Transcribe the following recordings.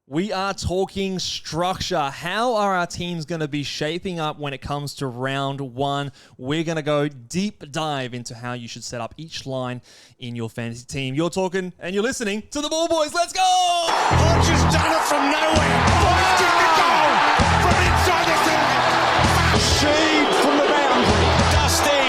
We are talking structure. How are our teams going to be shaping up when it comes to round one? We're going to go deep dive into how you should set up each line in your fantasy team. You're talking and you're listening to the Ball Boys. Let's go! Hodges done it from nowhere. Hoisted the goal from inside the 30. Sheed from the boundary. Dusty.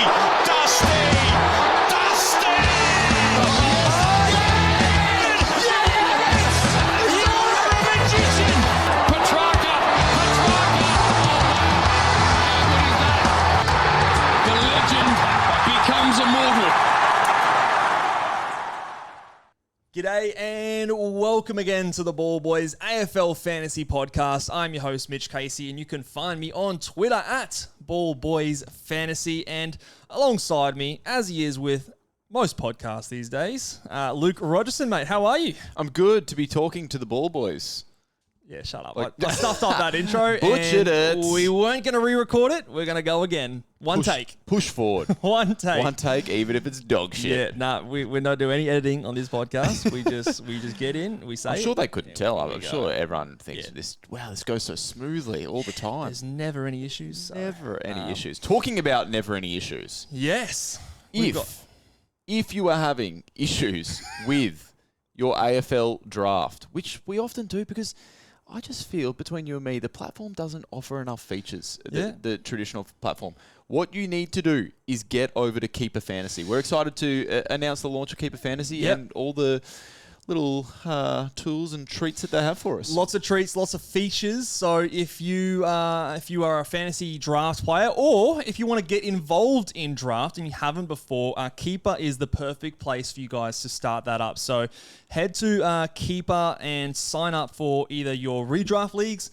G'day and welcome again to the Ball Boys AFL Fantasy Podcast. I'm your host, Mitch Casey, and you can find me on Twitter at Ball Boys Fantasy. And alongside me, as he is with most podcasts these days, Luke Rogerson, mate. How are you? I'm good to be talking to the Ball Boys. Yeah, shut up. I stuffed up that intro. Butchered and it. We weren't going to re-record it. We're going to go again. One take. Push forward. One take. One take, even if it's dog shit. Yeah, nah, we're not doing any editing on this podcast. we just get in, we say I'm sure they couldn't tell. I'm go. sure everyone thinks this goes so smoothly all the time. There's never any issues. So. Never any issues. Talking about never any issues. Yes. If you are having issues with your AFL draft, which we often do because I just feel, between you and me, the platform doesn't offer enough features, the traditional platform. What you need to do is get over to Keeper Fantasy. We're excited to announce the launch of Keeper Fantasy and all the little tools and treats that they have for us. Lots of treats, lots of features. So if you are a fantasy draft player, or if you want to get involved in draft and you haven't before, Keeper is the perfect place for you guys to start that up. So head to Keeper and sign up for either your redraft leagues.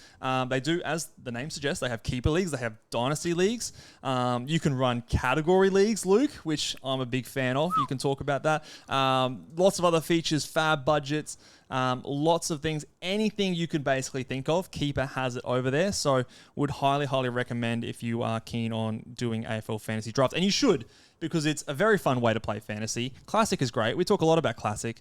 They do, as the name suggests, they have Keeper leagues. They have Dynasty leagues. You can run category leagues, Luke, which I'm a big fan of. You can talk about that. Lots of other features, fab budgets, lots of things. Anything you can basically think of, Keeper has it over there. So would highly, highly recommend if you are keen on doing AFL Fantasy Draft. And you should, because it's a very fun way to play fantasy. Classic is great. We talk a lot about Classic.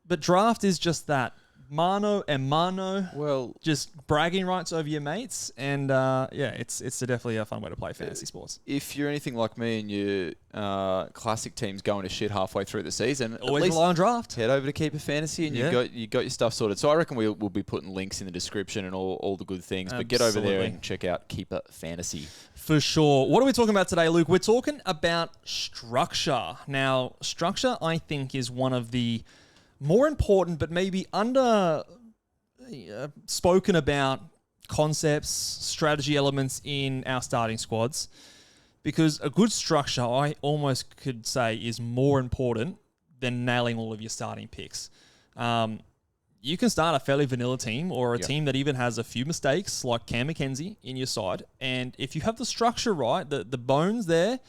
But draft is just that. Mano and mano. Well, just bragging rights over your mates. And it's definitely a fun way to play fantasy sports. if you're anything like me and your classic team's going to shit halfway through the season, Always at least rely on draft. head over to Keeper Fantasy and you got your stuff sorted. So I reckon we'll be putting links in the description and all the good things. But get over there and check out Keeper Fantasy. For sure. What are we talking about today, Luke? We're talking about structure. Now, structure, I think, is one of the more important, but maybe under spoken about concepts, strategy elements in our starting squads. Because a good structure, I almost could say, is more important than nailing all of your starting picks. You can start a fairly vanilla team or a team that even has a few mistakes, like Cam McKenzie in your side. And if you have the structure right, the bones there,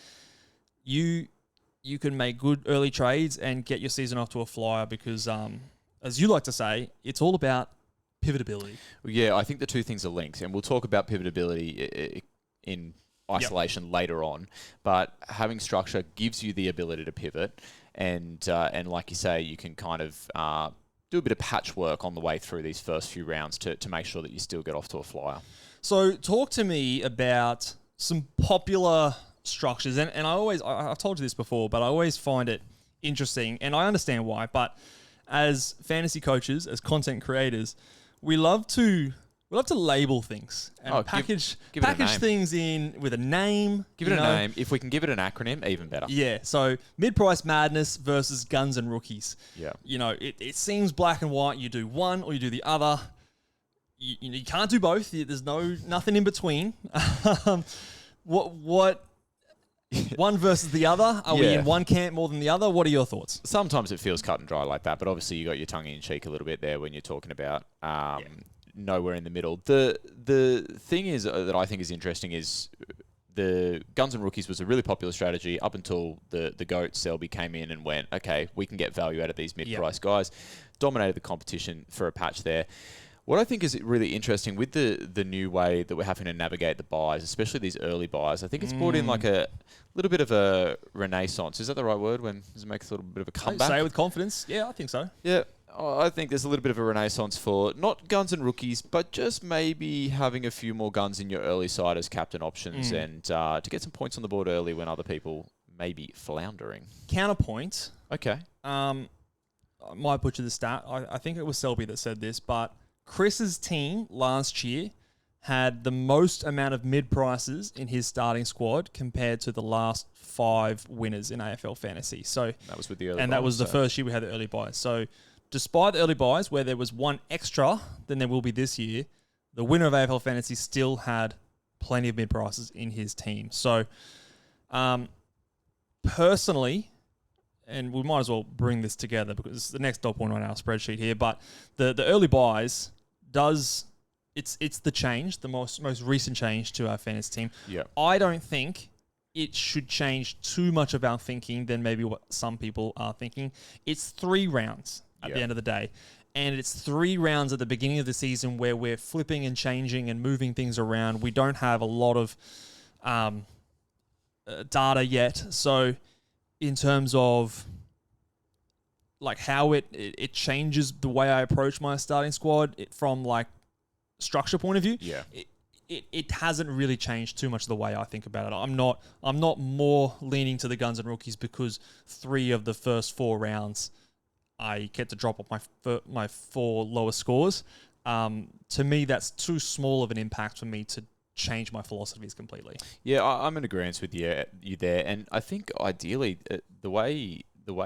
you can make good early trades and get your season off to a flyer because, as you like to say, it's all about pivotability. Yeah, I think the two things are linked, and we'll talk about pivotability in isolation later on. But having structure gives you the ability to pivot, and like you say, you can kind of do a bit of patchwork on the way through these first few rounds to make sure that you still get off to a flyer. So talk to me about some popular structures, and I've told you this before, but I always find it interesting, and I understand why. But as fantasy coaches, as content creators, we love to label things and package things in with a name. Give it a name. If we can give it an acronym, even better. Yeah. So mid-price madness versus guns and rookies. Yeah. It seems black and white. You do one or you do the other. You can't do both. There's nothing in between. What? One versus the other? Are we in one camp more than the other? What are your thoughts? Sometimes it feels cut and dry like that, but obviously you got your tongue in cheek a little bit there when you're talking about nowhere in the middle. The thing is that I think is interesting is the guns and rookies was a really popular strategy up until the GOAT Selby came in and went, okay, we can get value out of these mid-price guys. Dominated the competition for a patch there. What I think is really interesting with the new way that we're having to navigate the buys, especially these early buys, I think it's brought in like a little bit of a renaissance. Is that the right word? When does it make a little bit of a comeback? Say it with confidence. Yeah, I think so. Yeah. I think there's a little bit of a renaissance for not guns and rookies, but just maybe having a few more guns in your early side as captain options and to get some points on the board early when other people may be floundering. Counterpoint. Okay. I might butcher the stat. I think it was Selby that said this, but Chris's team last year had the most amount of mid-prices in his starting squad compared to the last 5 winners in AFL Fantasy. So that was with the early and that was the first year we had the early buys. So despite the early buys, where there was one extra than there will be this year, the winner of AFL Fantasy still had plenty of mid-prices in his team. So personally, and we might as well bring this together because it's the next dot point on our spreadsheet here, but the early buys it's the change, the most recent change to our fantasy team. Yeah. I don't think it should change too much of our thinking than maybe what some people are thinking. It's 3 rounds at the end of the day. And it's 3 rounds at the beginning of the season where we're flipping and changing and moving things around. We don't have a lot of data yet. So in terms of like how it changes the way I approach my starting squad from like structure point of view, it hasn't really changed too much the way I think about it. I'm not more leaning to the guns and rookies because 3 of the first 4 rounds I get to drop off my 4 lowest scores. To me, that's too small of an impact for me to change my philosophies completely. Yeah, I'm in agreement with you there, and I think ideally the way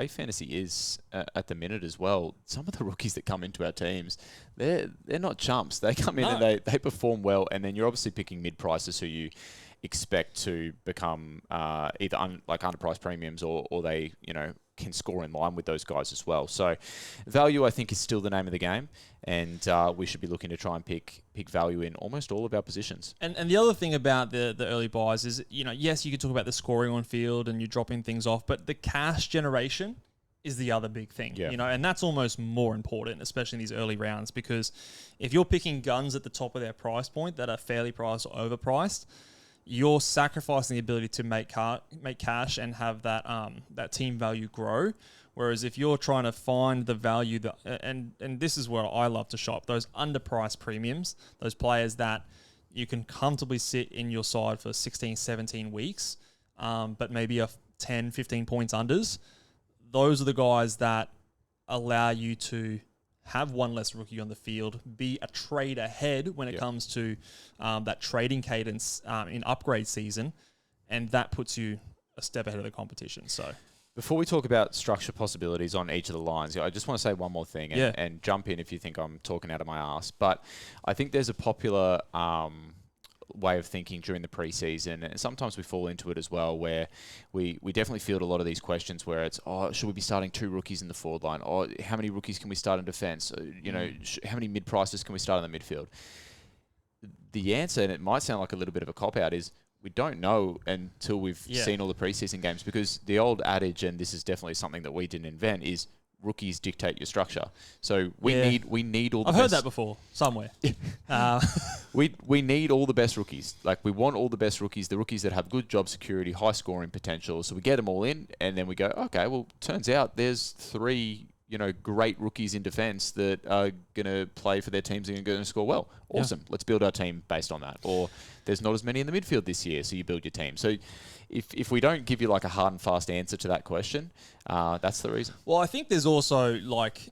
fantasy is at the minute as well, some of the rookies that come into our teams, they're not chumps. They come in and they perform well, and then you're obviously picking mid-prices who you expect to become either underpriced premiums or they can score in line with those guys as well. So value, I think, is still the name of the game, and we should be looking to try and pick value in almost all of our positions. And the other thing about the early buys is, yes, you could talk about the scoring on field and you're dropping things off, but the cash generation is the other big thing, and that's almost more important, especially in these early rounds, because if you're picking guns at the top of their price point that are fairly priced or overpriced, you're sacrificing the ability to make cash and have that team value grow. Whereas if you're trying to find the value and this is where I love to shop, those underpriced premiums, those players that you can comfortably sit in your side for 16, 17 weeks, but maybe a 10, 15 points unders, those are the guys that allow you to have one less rookie on the field, be a trade ahead when it comes to that trading cadence in upgrade season, and that puts you a step ahead of the competition. So, before we talk about structure possibilities on each of the lines, I just want to say one more thing and jump in if you think I'm talking out of my ass. But I think there's a popular way of thinking during the preseason, and sometimes we fall into it as well, where we definitely field a lot of these questions where it's, should we be starting 2 rookies in the forward line? Or how many rookies can we start in defence? How many mid-prices can we start in the midfield? The answer, and it might sound like a little bit of a cop-out, is we don't know until we've seen all the preseason games, because the old adage, and this is definitely something that we didn't invent, is rookies dictate your structure. So we need all the I've heard that before somewhere. We need all the best rookies. Like, we want all the best rookies, the rookies that have good job security, high scoring potential. So we get them all in, and then we go, okay, well, turns out there's 3 great rookies in defence that are going to play for their teams and are going to score well. Awesome. Let's build our team based on that. Or there's not as many in the midfield this year, so you build your team. So if we don't give you like a hard and fast answer to that question, that's the reason. Well, I think there's also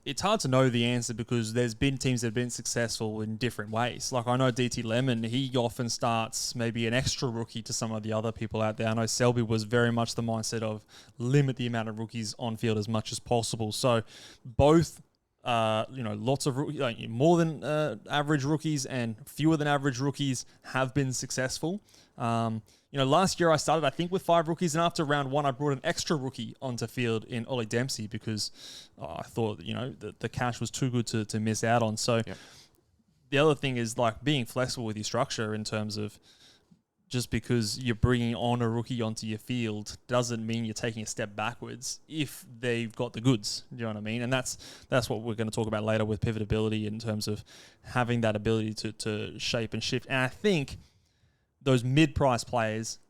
it's hard to know the answer because there's been teams that have been successful in different ways. Like, I know DT Lemon, he often starts maybe an extra rookie to some of the other people out there. I know Selby was very much the mindset of limit the amount of rookies on field as much as possible. So both, lots of more than average rookies and fewer than average rookies have been successful. Last year I started, I think, with 5 rookies, and after round 1, I brought an extra rookie onto field in Ollie Dempsey because I thought, the cash was too good to miss out on. So the other thing is like being flexible with your structure in terms of just because you're bringing on a rookie onto your field doesn't mean you're taking a step backwards if they've got the goods. You know what I mean? And that's what we're going to talk about later with pivotability in terms of having that ability to shape and shift. And I think those mid-price players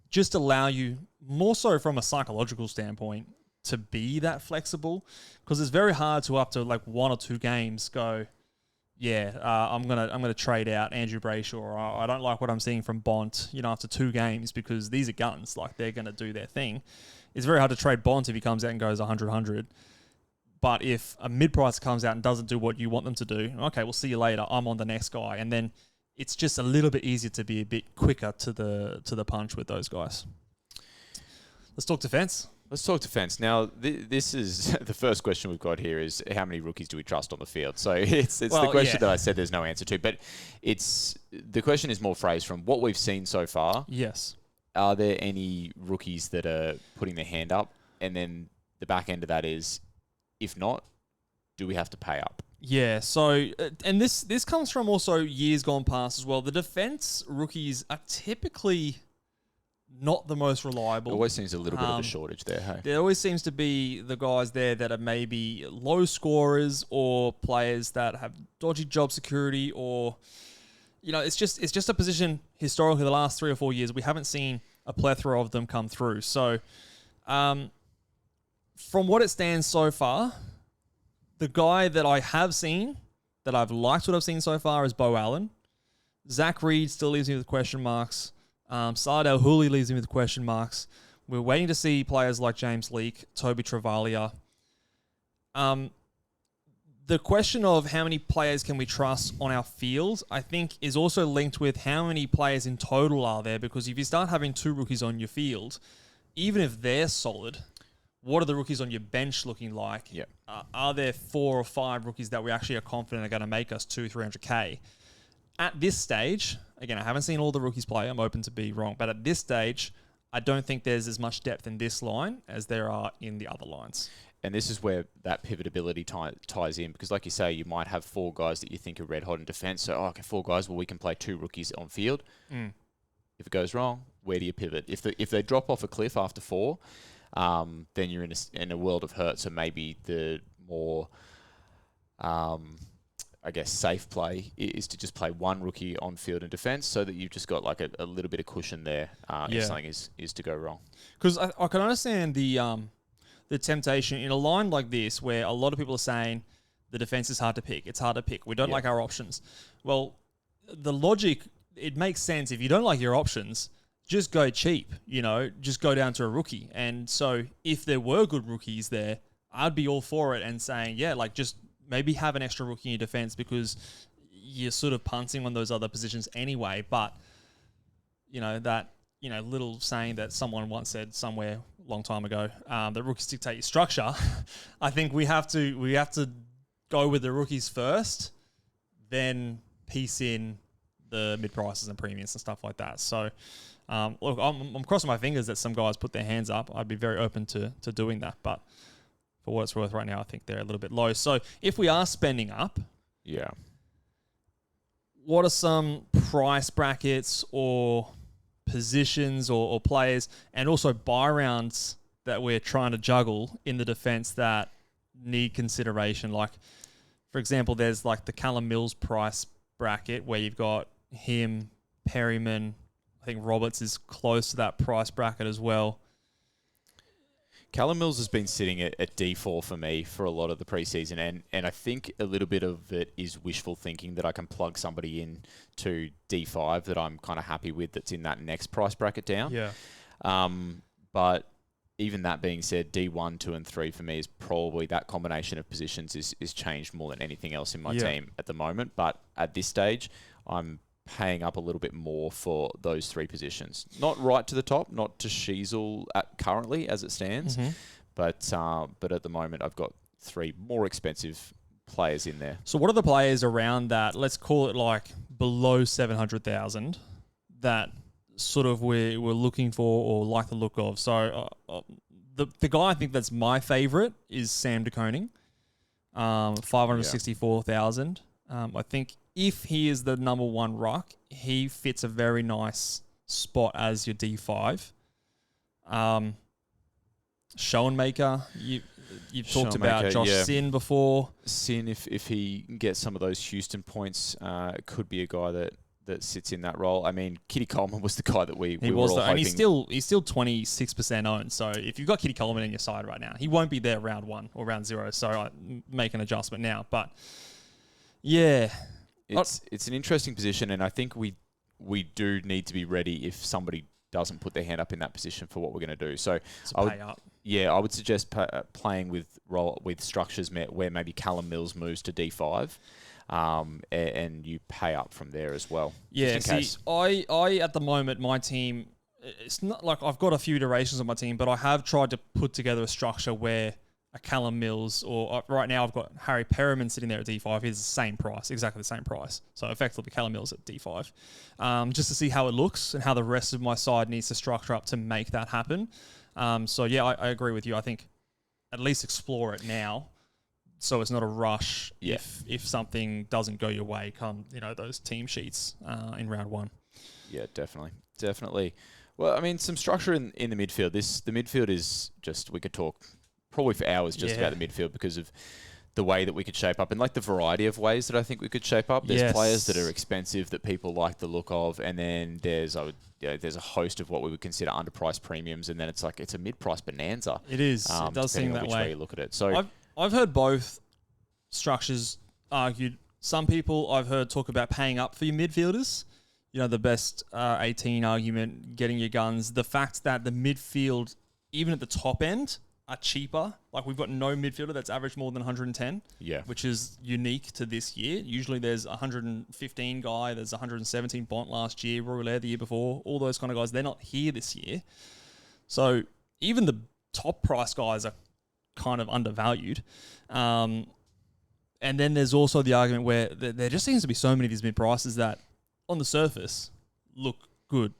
just allow you, more so from a psychological standpoint, to be that flexible, because it's very hard to up to like 1 or 2 games go, I'm gonna trade out Andrew Brayshaw, or I don't like what I'm seeing from Bont, after 2 games, because these are guns, like they're gonna do their thing. It's very hard to trade Bont if he comes out and goes 100. But if a mid-price comes out and doesn't do what you want them to do, okay, we'll see you later. I'm on the next guy, and then it's just a little bit easier to be a bit quicker to the punch with those guys. Let's talk defense. Let's talk defense. Now, this is the first question we've got here is how many rookies do we trust on the field? So it's the question that I said there's no answer to, but the question is more phrased from what we've seen so far. Yes. Are there any rookies that are putting their hand up? And then the back end of that is, if not, do we have to pay up? Yeah, so, and this comes from also years gone past as well. The defense rookies are typically not the most reliable. It always seems a little bit of a shortage there, hey? There always seems to be the guys there that are maybe low scorers or players that have dodgy job security, or, it's just a position historically the last 3 or 4 years we haven't seen a plethora of them come through. So, from what it stands so far, the guy that I have seen, that I've liked what I've seen so far, is Bo Allen. Zach Reed still leaves me with question marks. Saad El-Houli leaves me with question marks. We're waiting to see players like James Leake, Toby Travalia. The question of how many players can we trust on our field, I think, is also linked with how many players in total are there, because if you start having 2 rookies on your field, even if they're solid, what are the rookies on your bench looking like? Yep. Are there 4 or 5 rookies that we actually are confident are going to make us 200-300K? At this stage, again, I haven't seen all the rookies play. I'm open to be wrong. But at this stage, I don't think there's as much depth in this line as there are in the other lines. And this is where that pivotability ties in, because like you say, you might have 4 guys that you think are red hot in defence. So, okay, 4 guys, well, we can play 2 rookies on field. If it goes wrong, where do you pivot? If they drop off a cliff after 4, then you're in a world of hurt. So maybe the more, safe play is to just play 1 rookie on field and defence, so that you've just got like a little bit of cushion there if something is to go wrong. Because I can understand the temptation in a line like this, where a lot of people are saying the defence is hard to pick. It's hard to pick. We don't like our options. Well, the logic, it makes sense. If you don't like your options, just go cheap, just go down to a rookie. And so if there were good rookies there, I'd be all for it and saying, just maybe have an extra rookie in your defense, because you're sort of punting on those other positions anyway. But, little saying that someone once said somewhere a long time ago, that rookies dictate your structure. I think we have to go with the rookies first, then piece in the mid prices and premiums and stuff like that. So, look, I'm crossing my fingers that some guys put their hands up. I'd be very open to doing that, but for what it's worth right now, I think they're a little bit low. So if we are spending up, what are some price brackets or positions or players, and also buy rounds that we're trying to juggle in the defense that need consideration? Like, for example, there's like the Callum Mills price bracket where you've got him, Perryman. I think Roberts is close to that price bracket as well. Callum Mills has been sitting at D4 for me for a lot of the preseason, and I think a little bit of it is wishful thinking that I can plug somebody in to D5 that I'm kind of happy with that's in that next price bracket down. Yeah. But even that being said, D1, 2, and 3 for me is probably that combination of positions is changed more than anything else in my team at the moment. But at this stage, I'm paying up a little bit more for those 3 positions. Not right to the top, not to Sheasel currently as it stands, but at the moment I've got 3 more expensive players in there. So what are the players around that, let's call it like below 700,000, that sort of we're looking for or like the look of? So the guy I think that's my favourite is Sam De Koning, 564,000. I think if he is the number 1 ruck, he fits a very nice spot as your D5. Schoenmaker, you've talked about Josh Sin before. Sin, if he gets some of those Houston points, could be a guy that that sits in that role. I mean, Kitty Coleman was the guy that we were all hoping. And he's still 26% owned. So if you've got Kitty Coleman in your side right now, he won't be there round 1 or round 0. So I make an adjustment now. But yeah, it's an interesting position, and I think we do need to be ready if somebody doesn't put their hand up in that position for what we're going to do. So pay up. Yeah, I would suggest playing with structures where maybe Callum Mills moves to D5. And you pay up from there as well. Yeah, I at the moment, my team, it's not like I've got a few iterations on my team, but I have tried to put together a structure where a Callum Mills, or right now I've got Harry Perriman sitting there at D5. He's the same price, exactly the same price. So effectively Callum Mills at D5. Just to see how it looks and how the rest of my side needs to structure up to make that happen. So yeah, I agree with you. I think at least explore it now, so it's not a rush if something doesn't go your way come, those team sheets in round 1. Yeah, definitely. Well, I mean, some structure in the midfield. The midfield is just, we could talk probably for hours just about the midfield because of the way that we could shape up and like the variety of ways that I think we could shape up. There's players that are expensive that people like the look of, and then there's a host of what we would consider underpriced premiums, and then it's a mid-price bonanza. It is. It does seem that which way you look at it. So I've heard both structures argued. Some people I've heard talk about paying up for your midfielders. The best 18 argument, getting your guns. The fact that the midfield, even at the top end, are cheaper. Like we've got no midfielder that's averaged more than 110. Yeah. Which is unique to this year. Usually there's 115 guy, there's 117 Bont last year, Roulaire the year before, all those kind of guys. They're not here this year. So even the top price guys are kind of undervalued. And then there's also the argument where there just seems to be so many of these mid prices that on the surface look good.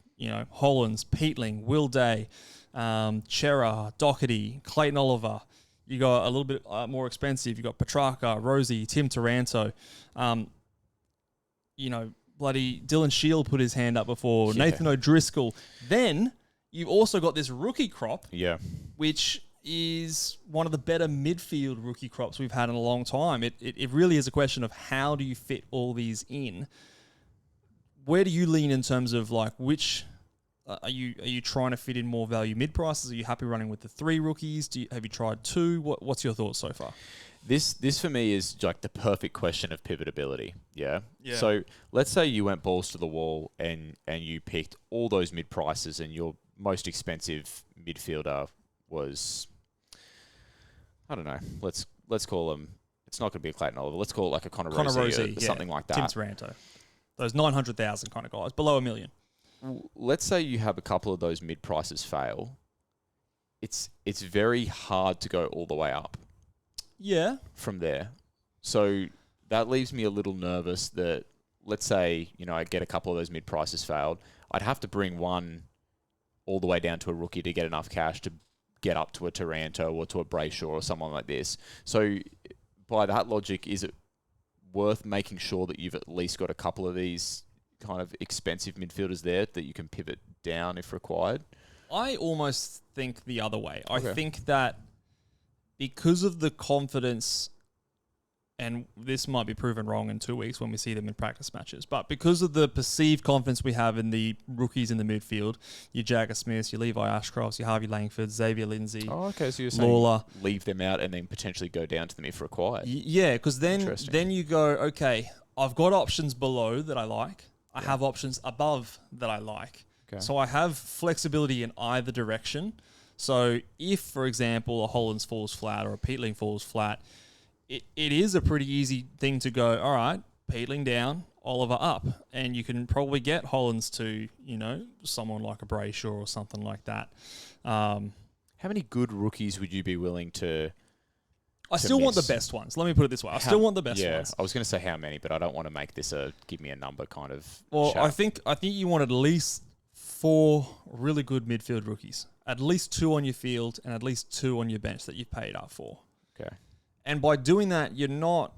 Hollands, Peatling, Will Day, Chera, Doherty, Clayton Oliver. You got a little bit more expensive. You got Petrarca, Rosie, Tim Taranto. Bloody Dylan Shield put his hand up before. Yeah. Nathan O'Driscoll. Then you've also got this rookie crop. Yeah. Which is one of the better midfield rookie crops we've had in a long time. It really is a question of how do you fit all these in? Where do you lean in terms of which are you trying to fit in more value mid prices? Are you happy running with the 3 rookies? Have you tried 2? What's your thoughts so far? This for me is the perfect question of pivotability. Yeah. So let's say you went balls to the wall and you picked all those mid prices, and your most expensive midfielder was, I don't know. Let's call him. It's not going to be a Clayton Oliver. Let's call it a Connor Rosie or something like that. Tim Taranto. Those 900,000 kind of guys, below $1 million. Let's say you have a couple of those mid prices fail. It's very hard to go all the way up. Yeah. From there. So that leaves me a little nervous that, let's say, I get a couple of those mid prices failed. I'd have to bring one all the way down to a rookie to get enough cash to get up to a Taranto or to a Brayshaw or someone like this. So by that logic, is it worth making sure that you've at least got a couple of these kind of expensive midfielders there that you can pivot down if required? I almost think the other way. I think that because of the confidence, and this might be proven wrong in 2 weeks when we see them in practice matches, but because of the perceived confidence we have in the rookies in the midfield, your Jagger Smiths, your Levi Ashcrofts, your Harvey Langford, Xavier Lindsay, so you're Lawler, saying leave them out and then potentially go down to them if required. Yeah, because then you go, okay, I've got options below that I like. I have options above that I like. Okay. So I have flexibility in either direction. So if, for example, a Hollands falls flat or a Peatling falls flat, it is a pretty easy thing to go, all right, Peatling down, Oliver up. And you can probably get Hollands to, someone like a Brayshaw or something like that. How many good rookies would you be willing to I still want the best ones. Let me put it this way. I still want the best ones. I was going to say how many, but I don't want to make this a give me a number kind of Well, chat. I think you want at least 4 really good midfield rookies. At least 2 on your field and at least 2 on your bench that you've paid up for. Okay. And by doing that, you're not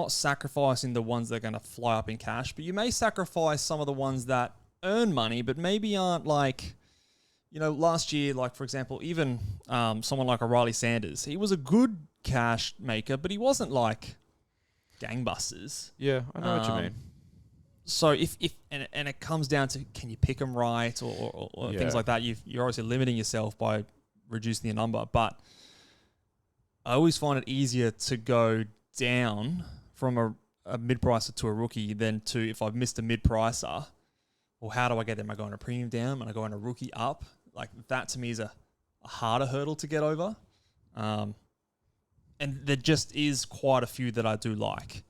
sacrificing the ones that are going to fly up in cash, but you may sacrifice some of the ones that earn money, but maybe aren't last year, for example, even someone like a Riley Sanders, he was a good cash maker, but he wasn't gangbusters. Yeah, I know what you mean. So if it comes down to, can you pick them right or things like that, you're obviously limiting yourself by reducing the number. But I always find it easier to go down from a mid-pricer to a rookie than to, if I've missed a mid-pricer, well, how do I get there? Am I going a premium down? Am I going a rookie up? Like, that to me is a harder hurdle to get over. And there just is quite a few that I do like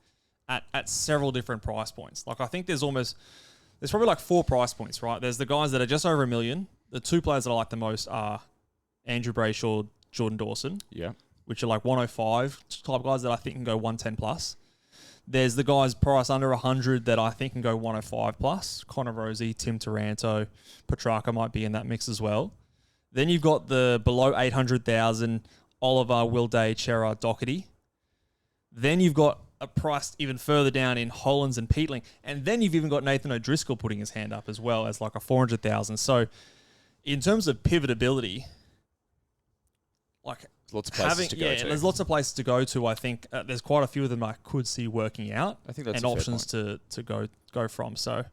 at several different price points. Like, I think there's probably like 4 price points, right? There's the guys that are just over $1 million. The 2 players that I like the most are Andrew Brayshaw, Jordan Dawson. Yeah. Which are like 105 type guys that I think can go 110 plus. There's the guys price under 100 that I think can go 105 plus. Connor Rosie, Tim Taranto, Petrarca might be in that mix as well. Then you've got the below 800,000 Oliver, Will Day, Chera, Doherty. Then you've got a price even further down in Hollands and Peatling. And then you've even got Nathan O'Driscoll putting his hand up as well as like a 400,000. So in terms of pivotability, like, lots of places to go to. There's lots of places to go to. I think there's quite a few of them I could see working out. I think that's and a fair options point. to go from. So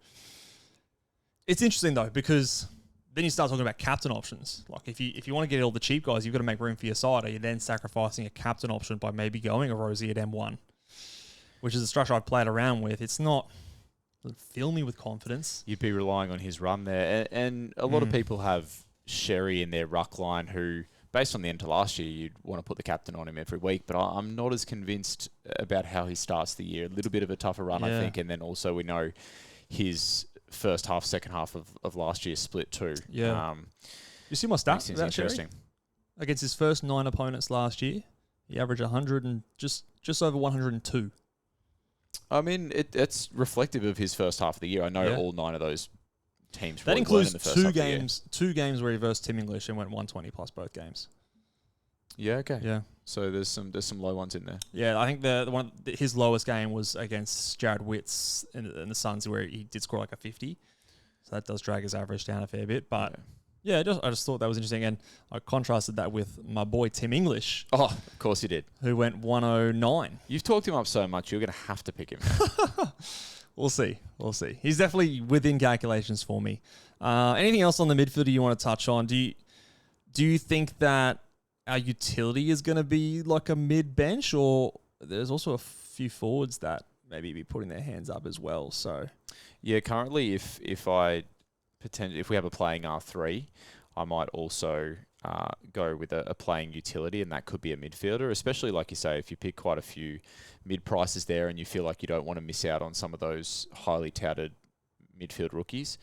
it's interesting though, because then you start talking about captain options. Like, if you want to get all the cheap guys, you've got to make room for your side. Are you then sacrificing a captain option by maybe going a Rosie at M1, which is a structure I've played around with? It's not, doesn't fill me with confidence. You'd be relying on his run there, and a lot of people have Sherry in their ruck line who, based on the end of last year, you'd want to put the captain on him every week, but I'm not as convinced about how he starts the year. A little bit of a tougher run, I think, and then also we know his first half, second half of last year split too. Yeah. You see my stats Seems about interesting. Sherry? Against his first 9 opponents last year, he averaged 100 and just over 102. I mean, it's reflective of his first half of the year. I know all 9 of those teams. That really includes in the first half of the year. two games where he versed Tim English and went 120 plus both games. Yeah, okay. Yeah. So there's some low ones in there. Yeah, I think his lowest game was against Jared Witts in the Suns, where he did score like a 50. So that does drag his average down a fair bit. But I just thought that was interesting, and I contrasted that with my boy Tim English. Oh, of course you did. Who went 109. You've talked him up so much, you're going to have to pick him. We'll see. He's definitely within calculations for me. Anything else on the midfielder you want to touch on? Do you think that our utility is going to be like a mid-bench, or there's also a few forwards that maybe be putting their hands up as well? So, yeah, currently if we have a playing R3, I might also go with a playing utility, and that could be a midfielder, especially like you say, if you pick quite a few mid prices there and you feel like you don't want to miss out on some of those highly touted midfield rookies.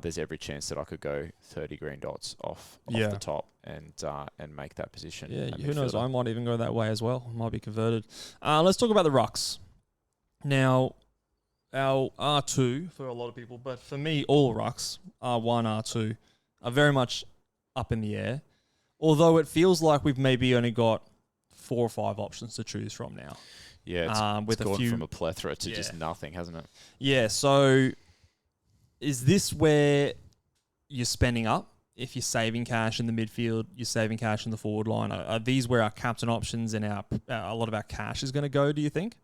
There's every chance that I could go 30 green dots off the top and make that position. Yeah, who knows? I might even go that way as well. I might be converted. Let's talk about the rucks. Now, our R2 for a lot of people, but for me, all rucks, R1, R2, are very much up in the air. Although it feels like we've maybe only got 4 or 5 options to choose from now. Yeah, it's gone from a plethora to just nothing, hasn't it? Yeah, so is this where you're spending up? If you're saving cash in the midfield, you're saving cash in the forward line. Are these where our captain options and a lot of our cash is going to go, do you think?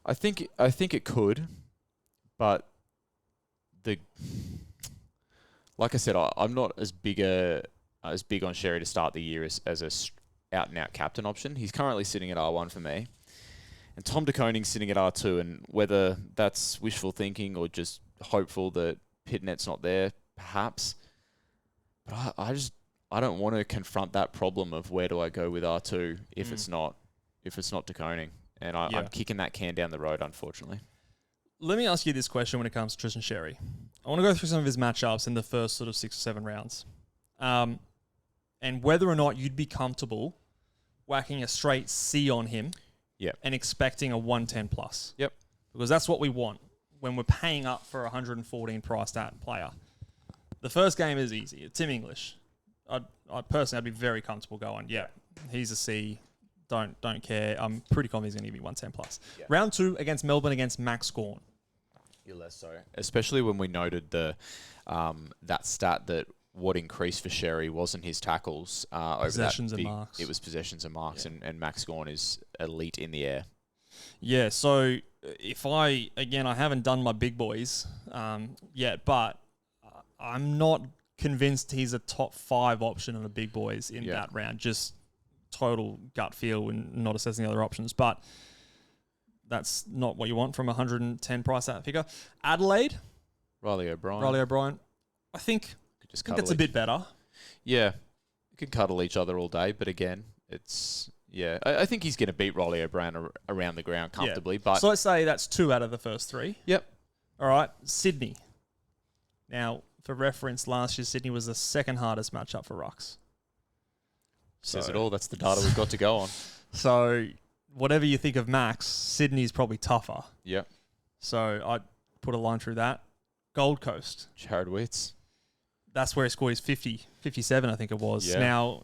I think it could, but like I said, I'm not as big on Sherry to start the year as a out and out captain option. He's currently sitting at R1 for me, and Tom De Koning's sitting at R2. And whether that's wishful thinking or just hopeful that Pitnet's not there, perhaps. But I don't want to confront that problem of where do I go with R2 if it's not De Koning. And I'm kicking that can down the road, unfortunately. Let me ask you this question when it comes to Tristan Sherry. I want to go through some of his matchups in the first sort of 6 or 7 rounds. And whether or not you'd be comfortable whacking a straight C on him and expecting a 110 plus. Yep. Because that's what we want when we're paying up for a 114 priced at player. The first game is easy. Tim English. I'd be very comfortable going, he's a C. Don't care. I'm pretty confident he's going to give me 110 plus. Yeah. Round 2 against Melbourne against Max Gawn. You're less so. Especially when we noted that stat that what increased for Sherry wasn't his tackles over possessions and marks. It was possessions and marks, and Max Gawn is elite in the air. Yeah, so I haven't done my big boys yet, but I'm not convinced he's a top 5 option on the big boys in that round. Just total gut feel and not assessing the other options. But that's not what you want from 110 price that figure. Adelaide. Riley O'Brien. I think it's a bit better. Yeah. You can cuddle each other all day, but again, it's... Yeah, I think he's going to beat Riley O'Brien around the ground comfortably. But so let's say that's 2 out of the first 3. Yep. All right, Sydney. Now, for reference, last year Sydney was the second hardest matchup for Rucks. Says it all. That's the data we've got to go on. So whatever you think of Max, Sydney's probably tougher. Yep. So I'd put a line through that. Gold Coast. Jared Witts. That's where he scored his 57, I think it was. Yeah. Now...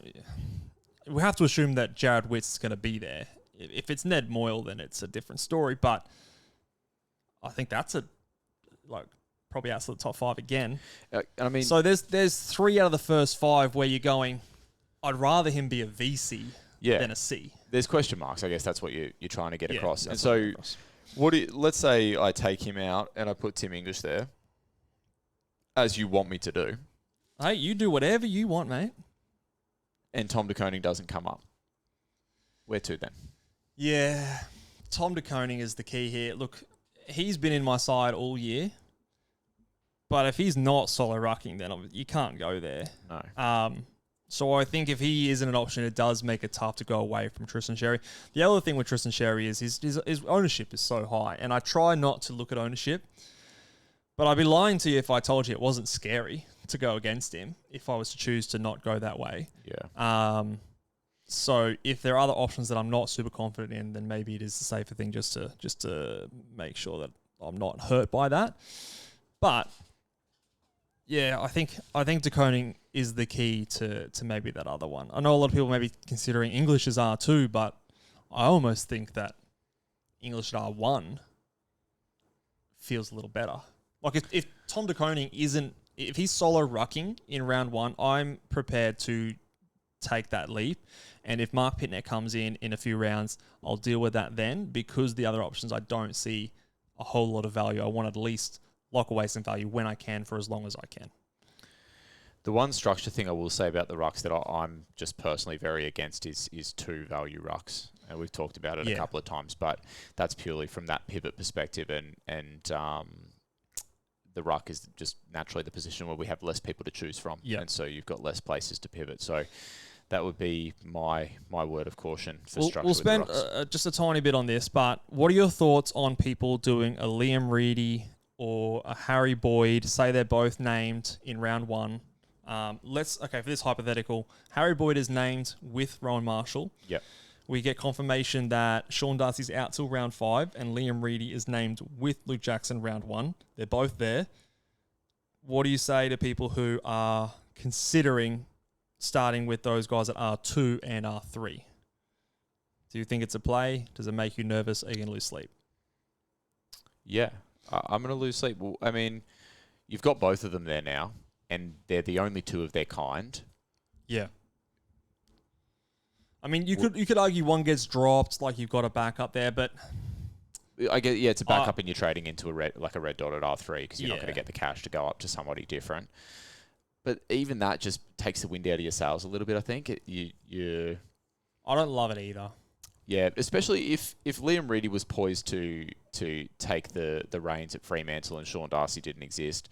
we have to assume that Jared Witts is going to be there. If it's Ned Moyle, then it's a different story. But I think that's probably outside the top 5 again. I mean, so there's 3 out of the first 5 where you're going, I'd rather him be a VC than a C. There's question marks. I guess that's what you're trying to get across. And so, let's say I take him out and I put Tim English there, as you want me to do. Hey, you do whatever you want, mate. And Tom de Koning doesn't come up. Where to then? Yeah, Tom de Koning is the key here. Look, he's been in my side all year, but if he's not solo rucking, then you can't go there. No. So I think if he isn't an option, it does make it tough to go away from Tristan Sherry. The other thing with Tristan Sherry is his ownership is so high, and I try not to look at ownership, but I'd be lying to you if I told you it wasn't scary to go against him if I was to choose to not go that way. Yeah. So if there are other options that I'm not super confident in, then maybe it is the safer thing just to make sure that I'm not hurt by that. But yeah, I think de Koning is the key to maybe that other one. I know a lot of people may be considering English as R2, but I almost think that English at R1 feels a little better. Like if Tom de Koning if he's solo rucking in round 1, I'm prepared to take that leap. And if Mark Pitner comes in a few rounds, I'll deal with that then, because the other options I don't see a whole lot of value. I want to at least lock away some value when I can for as long as I can. The one structure thing I will say about the rucks that I'm just personally very against is 2 value rucks. And we've talked about it a couple of times, but that's purely from that pivot perspective, and the ruck is just naturally the position where we have less people to choose from. Yep. And so you've got less places to pivot. So that would be my word of caution for structure. We'll spend just a tiny bit on this, but what are your thoughts on people doing a Liam Reedy or a Harry Boyd? Say they're both named in round 1. For this hypothetical, Harry Boyd is named with Rowan Marshall. Yep. We get confirmation that Sean Darcy's out till round 5 and Liam Reedy is named with Luke Jackson round 1. They're both there. What do you say to people who are considering starting with those guys at R2 and R3? Do you think it's a play? Does it make you nervous? Are you going to lose sleep? Yeah, I'm going to lose sleep. Well, I mean, you've got both of them there now, and they're the only 2 of their kind. Yeah. I mean, you could argue one gets dropped, like you've got a backup there, but I get it's a backup, and you're trading into a red dot at R3 because you're not going to get the cash to go up to somebody different. But even that just takes the wind out of your sails a little bit. I think I don't love it either. Yeah, especially if Liam Reedy was poised to take the reins at Fremantle and Sean Darcy didn't exist,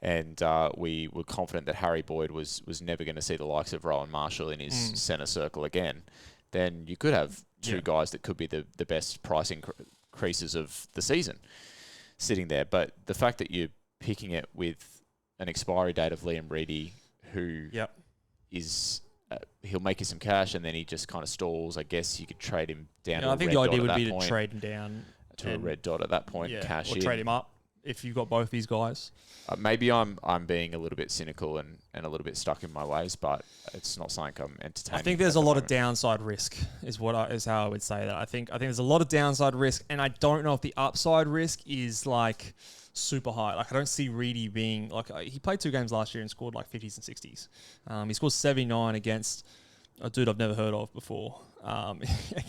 and we were confident that Harry Boyd was never going to see the likes of Rowan Marshall in his centre circle again, then you could have 2 guys that could be the best price increases of the season sitting there. But the fact that you're picking it with an expiry date of Liam Reedy, who is... he'll make you some cash and then he just kind of stalls. I guess you could trade him down to a red dot. I think the idea would be to trade him down to a red dot at that point, cash or in. trade him up if you've got both these guys. Maybe I'm being a little bit cynical and a little bit stuck in my ways, but it's not something I'm entertaining. I think there's a lot of downside risk is how I would say that. I think there's a lot of downside risk, and I don't know if the upside risk is like super high. Like I don't see Reedy being like he played 2 games last year and scored like 50s and 60s. He scored 79 against a dude I've never heard of before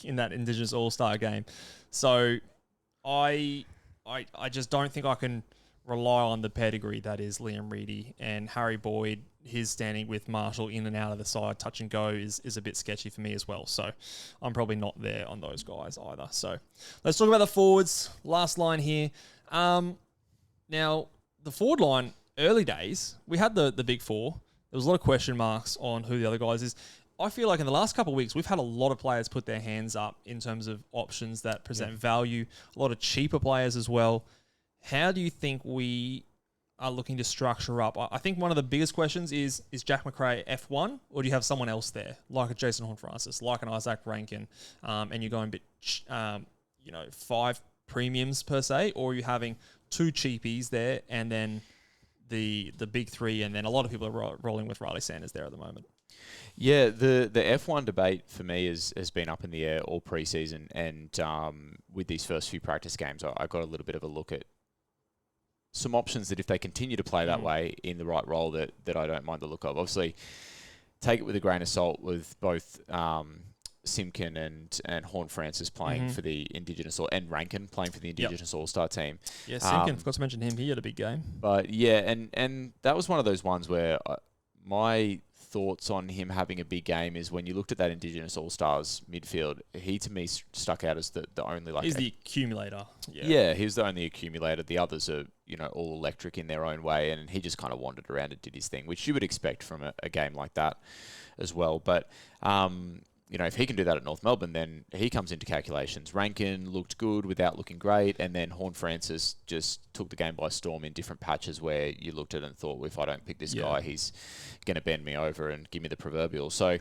in that Indigenous All-Star game. So I just don't think I can rely on the pedigree that is Liam Reedy and Harry Boyd. His standing with Marshall in and out of the side, touch and go is a bit sketchy for me as well. So I'm probably not there on those guys either. So let's talk about the forwards. Last line here. Now, the forward line, early days, we had the big four. There was a lot of question marks on who the other guys is. I feel like in the last couple of weeks, we've had a lot of players put their hands up in terms of options that present value, a lot of cheaper players as well. How do you think we are looking to structure up? I think one of the biggest questions is Jack Macrae F1, or do you have someone else there, like a Jason Horne-Francis, like an Isaac Rankin, and you're going a bit, 5 premiums per se, or are you having 2 cheapies there and then the big 3, and then a lot of people are rolling with Riley Sanders there at the moment? Yeah, the F1 debate for me has been up in the air all preseason, and with these first few practice games, I got a little bit of a look at some options that if they continue to play that way in the right role, that I don't mind the look of. Obviously, take it with a grain of salt with both Simkin and Horne-Francis playing for the Indigenous and Rankin playing for the Indigenous All-Star team. Yeah, Simkin, forgot to mention him. He had a big game. But yeah, and that was one of those ones where my thoughts on him having a big game is when you looked at that Indigenous All-Stars midfield, he to me stuck out as the only He's the accumulator. Yeah, he's the only accumulator. The others are, all electric in their own way, and he just kind of wandered around and did his thing, which you would expect from a game like that as well. But, if he can do that at North Melbourne, then he comes into calculations. Rankin looked good without looking great, and then Horne-Francis just took the game by storm in different patches where you looked at it and thought, well, if I don't pick this guy, he's going to bend me over and give me the proverbial. So,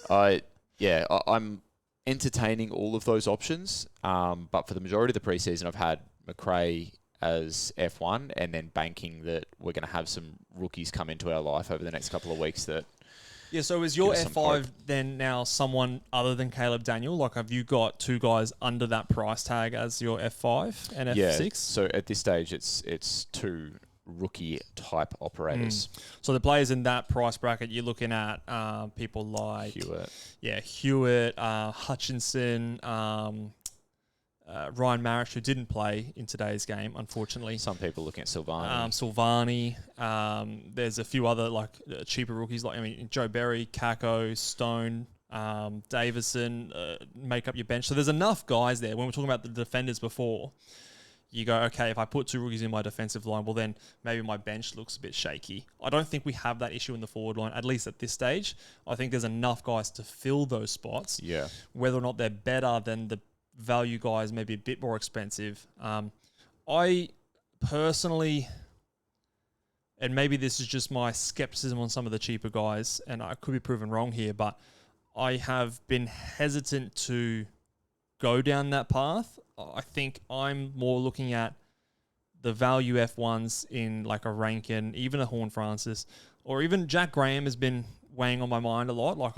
I'm entertaining all of those options, but for the majority of the preseason, I've had Macrae as F1 and then banking that we're going to have some rookies come into our life over the next couple of weeks that... Yeah, so is your F5 then now someone other than Caleb Daniel? Like, have you got 2 guys under that price tag as your F5 and F6? Yeah, so at this stage, it's 2 rookie-type operators. So the players in that price bracket, you're looking at people like... Hewitt. Yeah, Hewitt, Hutchinson, Ryan Marish, who didn't play in today's game, unfortunately. Some people looking at Silvani. There's a few other cheaper rookies, Joe Berry, Kako, Stone, Davison, make up your bench. So there's enough guys there. When we're talking about the defenders before, you go, okay, if I put 2 rookies in my defensive line, well then maybe my bench looks a bit shaky. I don't think we have that issue in the forward line, at least at this stage. I think there's enough guys to fill those spots. Yeah. Whether or not they're better than the value guys, maybe a bit more expensive. I personally, and maybe this is just my skepticism on some of the cheaper guys, and I could be proven wrong here, but I have been hesitant to go down that path. I think I'm more looking at the value F1s in like a Rankin, even a Horne-Francis, or even Jack Graham has been weighing on my mind a lot. Like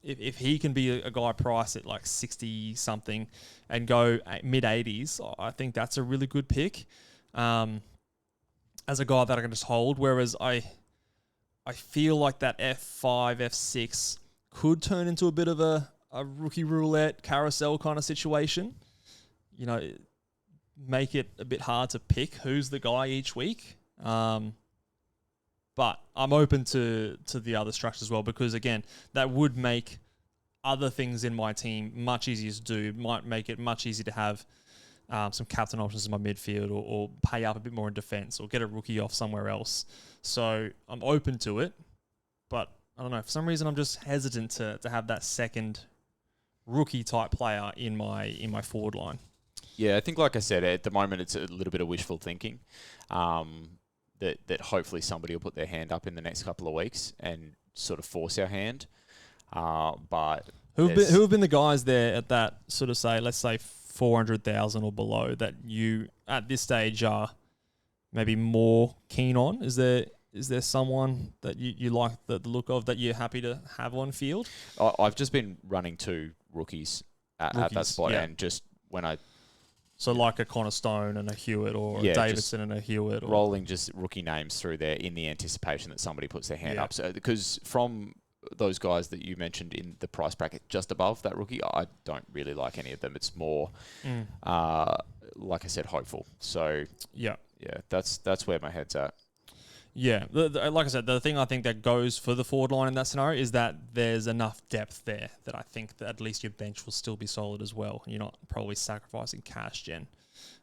if he can be a guy priced at like 60 something and go mid 80s, I think that's a really good pick. As a guy that I can just hold, whereas I feel like that F5, F6 could turn into a bit of a rookie roulette carousel kind of situation. Make it a bit hard to pick who's the guy each week. But I'm open to the other structures as well, because again, that would make other things in my team much easier to do. Might make it much easier to have some captain options in my midfield, or pay up a bit more in defense, or get a rookie off somewhere else. So I'm open to it, but I don't know. For some reason, I'm just hesitant to have that second rookie type player in my forward line. Yeah, I think, like I said, at the moment it's a little bit of wishful thinking. That hopefully somebody will put their hand up in the next couple of weeks and sort of force our hand. But who have been the guys there at that sort of let's say 400,000 or below that you at this stage are maybe more keen on? Is there someone that you like the look of that you're happy to have on field? I've just been running 2 rookies at that spot, and just when I... So like a Connor Stone and a Hewitt, or a Davidson and a Hewitt. Rolling just rookie names through there in the anticipation that somebody puts their hand up. So because from those guys that you mentioned in the price bracket just above that rookie, I don't really like any of them. It's more, like I said, hopeful. So yeah, that's where my head's at. Yeah, like I said, the thing I think that goes for the forward line in that scenario is that there's enough depth there that I think that at least your bench will still be solid as well. You're not probably sacrificing cash gen.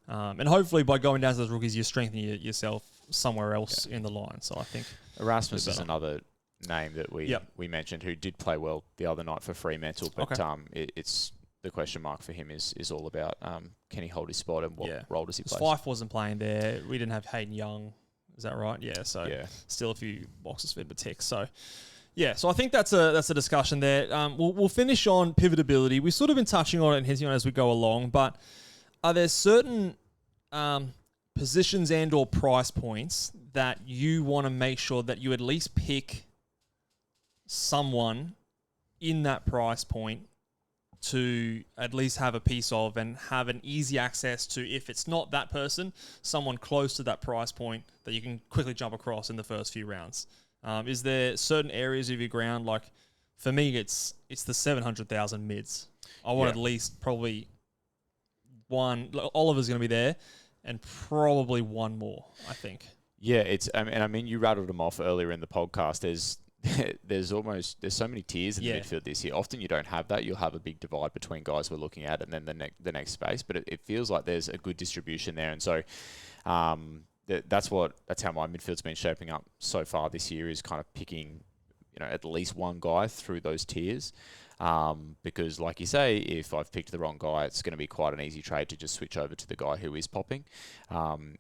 And hopefully by going down to those rookies, you're strengthening yourself somewhere else in the line. So I think Erasmus is another name that we mentioned who did play well the other night for Fremantle, but it's the question mark for him is all about can he hold his spot and what role does he play? Fife wasn't playing there. We didn't have Hayden Young. Is that right? Yeah. So still a few boxes fed with ticks. So so I think that's a discussion there. We'll finish on pivotability. We've sort of been touching on it and hitting on it as we go along, but are there certain positions and or price points that you want to make sure that you at least pick someone in that price point to at least have a piece of and have an easy access to, if it's not that person, someone close to that price point that you can quickly jump across in the first few rounds? Is there certain areas of your ground? Like for me, it's the 700,000 mids. I want at least probably one. Oliver's going to be there, and probably one more, I think. Yeah, I mean, you rattled them off earlier in the podcast. There's so many tiers in the midfield this year. Often you don't have that. You'll have a big divide between guys we're looking at and then the next space. But it feels like there's a good distribution there, and so that's how my midfield's been shaping up so far this year, is kind of picking at least one guy through those tiers. Because like you say, if I've picked the wrong guy, it's going to be quite an easy trade to just switch over to the guy who is popping.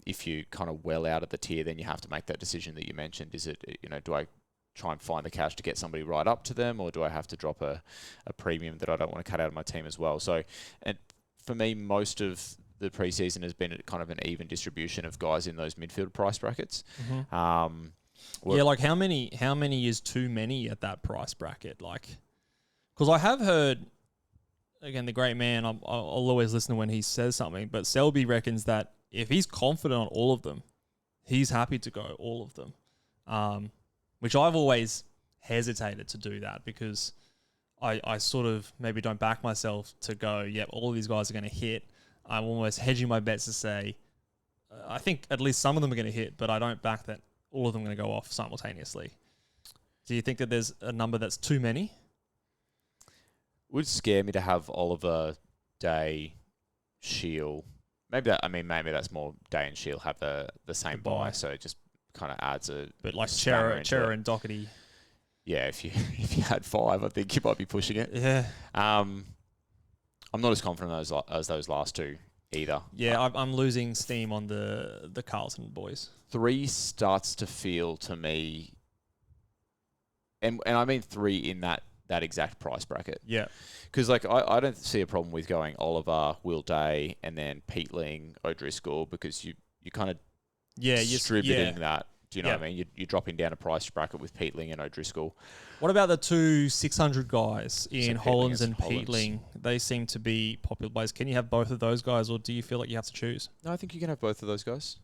If you kind of well out of the tier, then you have to make that decision that you mentioned. Is it, do I try and find the cash to get somebody right up to them, or do I have to drop a premium that I don't want to cut out of my team as well? So, and for me, most of the preseason has been kind of an even distribution of guys in those midfield price brackets. Mm-hmm. Like how many is too many at that price bracket? Like, because I have heard, again, the great man, I'll always listen when he says something, but Selby reckons that if he's confident on all of them, he's happy to go all of them. Which I've always hesitated to do that, because I sort of maybe don't back myself to go, all of these guys are going to hit. I'm almost hedging my bets to say, I think at least some of them are going to hit, but I don't back that all of them are going to go off simultaneously. Do you think that there's a number that's too many? Would scare me to have Oliver, Day, Shield. Maybe that's more Day and Shield have the same buy, so it just kind of adds a... But like Chera and Doherty. Yeah, if you had 5, I think you might be pushing it. Yeah. I'm not as confident as those last two either. Yeah, I'm losing steam on the Carlton boys. 3 starts to feel to me, and I mean 3 in that exact price bracket. Yeah. Because I don't see a problem with going Oliver, Will Day, and then Peatling, O'Driscoll, because you kind of distributing that. Do you know what I mean? You're dropping down a price bracket with Peatling and O'Driscoll. What about the 2 600 guys in Hollands and Peatling? They seem to be popular players. Can you have both of those guys, or do you feel like you have to choose? No, I think you can have both of those guys.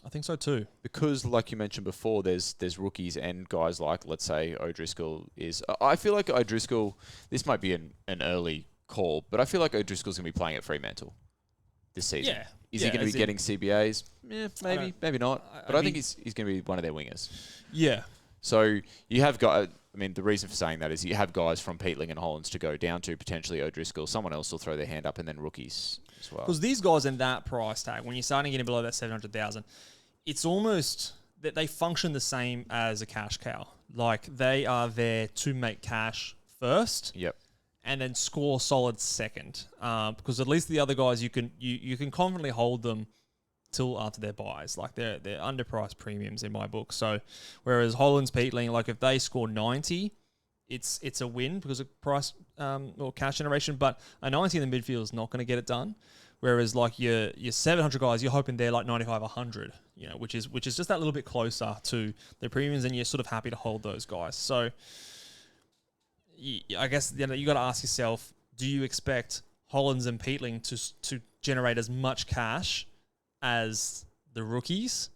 I think so too. Because, like you mentioned before, there's rookies and guys like, let's say, O'Driscoll is... I feel like O'Driscoll... This might be an early call, but I feel like O'Driscoll's going to be playing at Fremantle this season. Yeah. Is he going to be getting CBAs? Maybe not. But I think he's going to be one of their wingers. Yeah. So you have got... I mean, the reason for saying that is you have guys from Peatling and Hollands to go down to, potentially O'Driscoll. Someone else will throw their hand up, and then rookies as well. Because these guys in that price tag, when you're starting getting below that 700,000, it's almost that they function the same as a cash cow. Like, they are there to make cash first. Yep. And then score solid second. Because at least the other guys, you can confidently hold them till after their buys. Like, they're underpriced premiums in my book. So, whereas Hollands, Peatling, like, if they score 90, it's a win because of price or cash generation. But a 90 in the midfield is not going to get it done. Whereas, like, your 700 guys, you're hoping they're like 95, 100, which is just that little bit closer to their premiums, and you're sort of happy to hold those guys. So, I guess you got to ask yourself, do you expect Hollands and Peatling to generate as much cash as the rookies?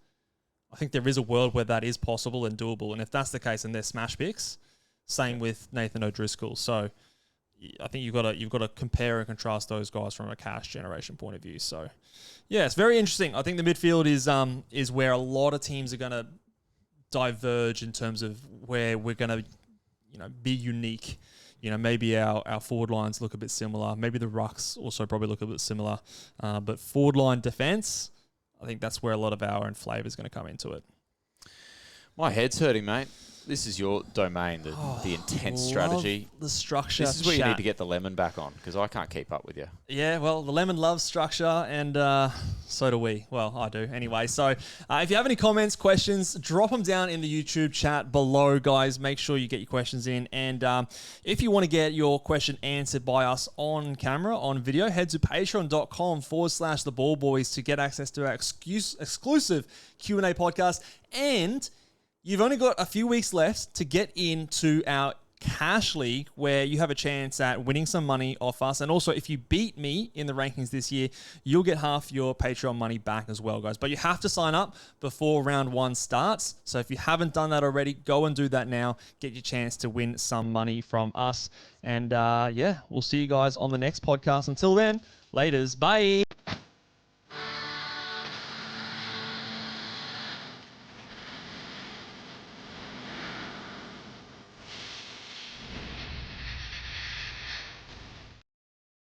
I think there is a world where that is possible and doable, and if that's the case and they're smash picks, Same with Nathan O'Driscoll. So I think you've got to compare and contrast those guys from a cash generation point of view. So yeah, it's very interesting. I think the midfield is where a lot of teams are going to diverge in terms of where we're going to be unique. Maybe our forward lines look a bit similar. Maybe the rucks also probably look a bit similar. But forward line defense, I think that's where a lot of our own flavor is going to come into it. My head's hurting, mate. This is your domain, the intense strategy. The structure. This is where you need to get the lemon back on, because I can't keep up with you. Yeah, well, the lemon loves structure, and so do we. Well, I do anyway. So if you have any comments, questions, drop them down in the YouTube chat below, guys. Make sure you get your questions in. And if you want to get your question answered by us on camera, on video, head to patreon.com/the Ball Boys to get access to our exclusive Q&A podcast. And you've only got a few weeks left to get into our cash league, where you have a chance at winning some money off us. And also, if you beat me in the rankings this year, you'll get half your Patreon money back as well, guys. But you have to sign up before round 1 starts. So if you haven't done that already, go and do that now. Get your chance to win some money from us. And yeah, we'll see you guys on the next podcast. Until then, laters. Bye.